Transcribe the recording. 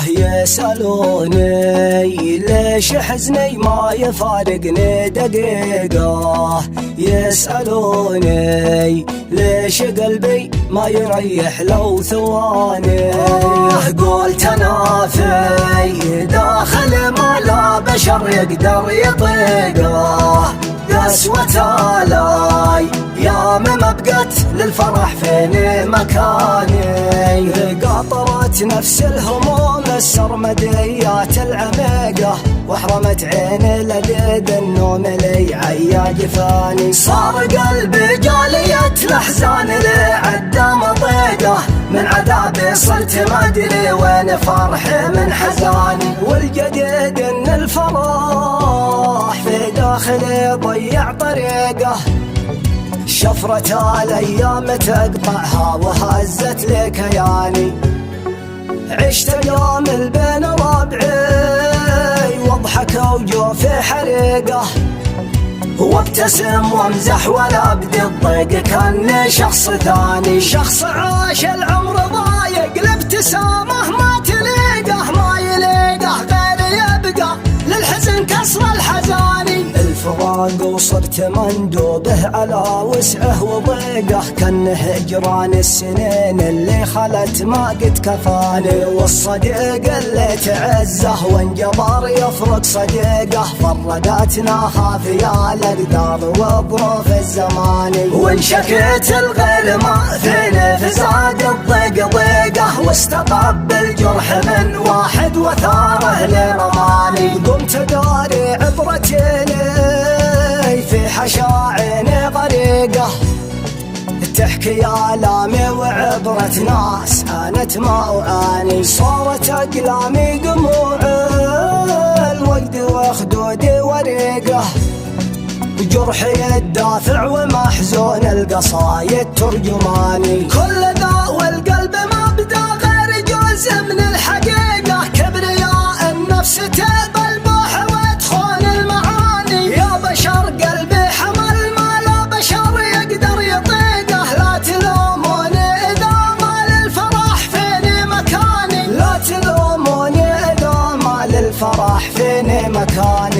يسألوني ليش حزني ما يفارقني دقيقة، يسألوني ليش قلبي ما يريح لو ثواني. قلت أنا في داخل ما لا بشر يقدر يطيقه، قسوة الأيام ما بقت للفرح فين مكاني. قاطرت نفس الهموم السرمديات العميقة، واحرمت عيني لديد النوم لي عيا جفاني. صار قلبي جالية الأحزان لي عدى مضيقة، من عذابي صرت ما أدري وين فرحي من حزاني. والجديد إن الفرح في داخلي ضيع طريقه، شفرة الأيام تقطعها وهزت لي كياني. عشت يوم بين ربعي واضحك وجوفي حريقه، وابتسم وامزح ولا بدي الضيق كاني شخص ثاني. شخص عاش العمر ضايق الابتسامة ما تليقه، ما يليقه غير يبقى للحزن كسر الحزاني. الفراق وصرت مندوبه على وسعه وضيقه، كان هجران السنين اللي خلت ما قد كفاني. والصديق اللي تعزه وانجبر يفرق صديقه، فردتنا خافية الاقدار وظروف الزمان. وان شكيت الغير ما فيني فزاد الضيق ضيقه، واستطب الجرح من واحد وثاره لرماني. قمت داري عبرتين في حشا عيني غريقة، تحكي آلامي وعبرة ناس أنت ما أعاني. صارت أقلامي دموع الوجد وخدودي وريقة، جرحي الدافع ومحزون القصايد ترجماني. كل ذا والقلب ما بدا غير جزء من الحقيقة، كبرياء النفس تقبل بوح وتخون المعاني. يا بشر قلبي حمل ما لا بشر يقدر يطيقه، لا تلوموني إذا ما للفرح فيني مكاني. لا تلوموني إذا ما للفرح فيني مكاني.